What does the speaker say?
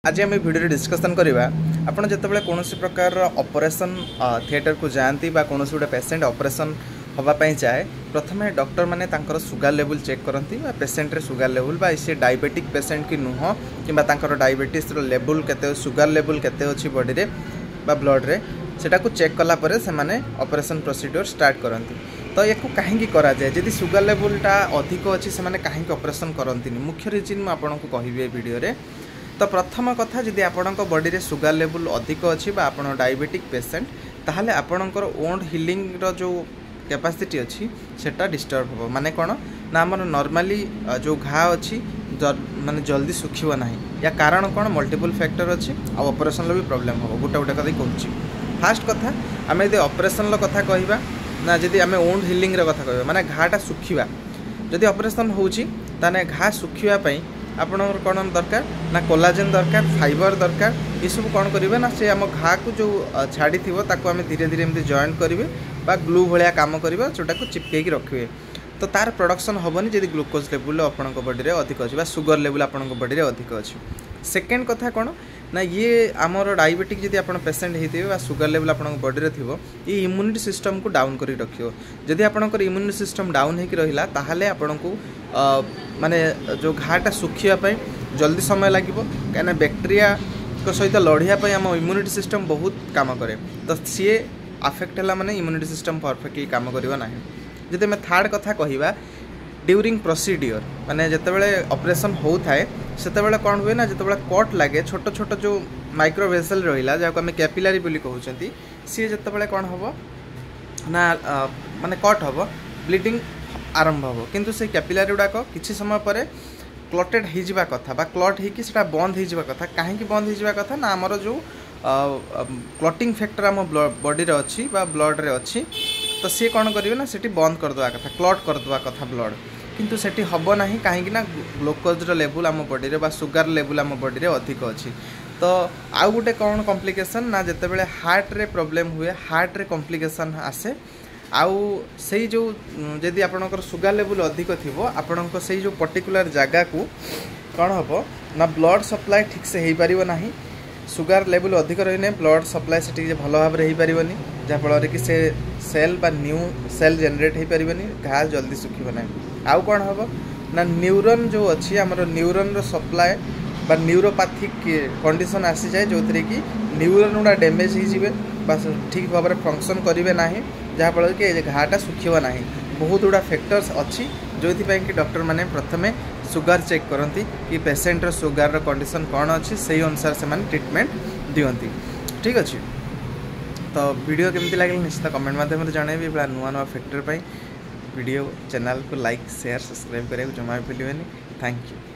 आज आम video discussion करवा आपड़ जिते कौन प्रकार ऑपरेशन थिएटर को जाती कौन गोटे पेसेंट ऑपरेशन होगापाई चाहे प्रथम डॉक्टर माने तांकर सुगर लेवल चेक करती पेसेंट रे सुगर लेवल सी डायबिटिक पेसेंट कि नुह कि डायबिटीज लेवल केते सुगर लेवल केते अच्छी बॉडी रे ब्लड रे सेटा को चेक कला परे से माने ऑपरेशन प्रोसीड्योर स्टार्ट करती। तो या कहीं करा जाए जदि सुगर लेवलटा अधिक अच्छी से माने कहीं ऑपरेशन करती मुख्य रिजन मुझे आपको कहबी वीडियो रे। तो प्रथम कथा जदि आपण बॉडी रे सुगर लेवल अधिक अच्छी आपण डायबिटिक पेसेंट ताहले आपणकर ओंड हिलिंग रो जो कैपेसिटी अच्छी सेटा डिस्टर्ब हो माने कौन ना आम नॉर्मली जो घा अच्छी माने जल्दी सुखिबो नाही या कारण कौन मल्टीपल फैक्टर अच्छी आ ऑपरेशन भी प्रॉब्लम हो गोटे गोटे कथा कहूँ। फास्ट कथा आम यदि ऑपरेशन कथा कहबा ना जदि आम ओंड हिलिंग रो कथा कहबा माने घाटा सुखिबा जदि ऑपरेशन होउची ताने घा सुखिबा पई आपनकर कौन दरकार ना कोलाजेन दरकार फाइबर दरकार ये सब कौन करेंगे ना से आम घा को जो छाड़ी थी आम धीरे धीरे एमती जॉइंट करेंगे ग्लू भाया कम करेंगे जोटा को चिपकई रखिए तो तार प्रोडक्शन हेनी जब ग्लूकोज लेवल आपण बॉडी रे अधिक अच्छी सुगर लेवल आपण बॉडी रे अधिक अच्छी। सेकेंड कथा कौन ना ये आमर डायबिटिक जब आप पेसेंट होते सुगर लेवल आप बॉडी रे थी ये इम्यूनिटी सिस्टम को डाउन कर रखियो जदि आपंकर इम्यूनिटी सिस्टम डाउन होकर रहा ताहले आपण को माने जो घाटा सुखापी जल्दी समय लगे कहीं बैक्टेरिया सहित लड़ाई आम इम्यूनिटी सिस्टम बहुत काम करे तो सी आफेक्ट है माने इम्यूनिटी सिस्टम परफेक्टली काम करना ना। जब मैं थर्ड कथा कहवा ड्यूरिंग प्रोसीड्योर माने जितेबाला ऑपरेशन होता है सेतेबाला कौन हुए ना जितेबाला कट लगे छोट छोट जो माइक्रो वेसल रहा जहाँ आम कैपिलारी बोली कहते सी जितेबाला कौन हम ना माने कट हम ब्लीडिंग आरंभ हम किंतु से कैपिलारी गुड़ाक किसी समय पर क्लटेड हो कथा बा क्लट होता बंद हो कथा कहीं बंद हो कथा ना आमर जो क्लटिंग फैक्टर आम बॉडी रे अच्छी ब्लड रे अच्छी तो सी कौन करेंगे ना सेठी बंद करदे कथा क्लट करदे कथा ब्लड किंतु सेठी हम ना कहीं ग्लूकोज लेवल आम बॉडी रे सुगर लेवल आम बॉडी रे अधिक अच्छी। तो आउ गोटे कौन कॉम्प्लिकेशन ना जितेबाला हार्ट रे प्रॉब्लम हुए हार्ट रे कॉम्प्लिकेशन आसे आउ से जो जदि आपणकर सुगर लेवल अधिक थी आपण से जो पर्टिकुलर जगह को कौन हम ना ब्लड सप्लाई ठीक से हो पार ना सुगर लेवल अधिक रही ब्लड सप्लाई से भल भाव में हो पारनी जहाँफल कि से सेल बा न्यू सेल जनरेट हो पारनी घा जल्दी सुखिब ना। आउ कौन हम ना न्यूरन जो अच्छी आमर न्यूरन रो सप्लाई बा न्यूरोपैथिक कंडीशन आसी जाए जो थी कि न्यूरन गुड़ा डैमेज हो ठीक भाव में फंक्शन करेंगे ना जहाँफल कि घाटा सुखिब ना बहुत गुड़ा फैक्टर्स अच्छी जो कि डॉक्टर माने प्रथमे सुगर चेक करती कि पेसेंटर सुगर कंडीशन कौन अच्छी से अनुसार से ट्रीटमेंट दियंती। ठीक अच्छे तो वीडियो केमती लगे निश्चित कमेंट माध्यम जनइबी नुआ नुआ फैक्टर वीडियो चैनल को लाइक शेयर सब्सक्राइब करें जमा भी भूलिए। Thank you.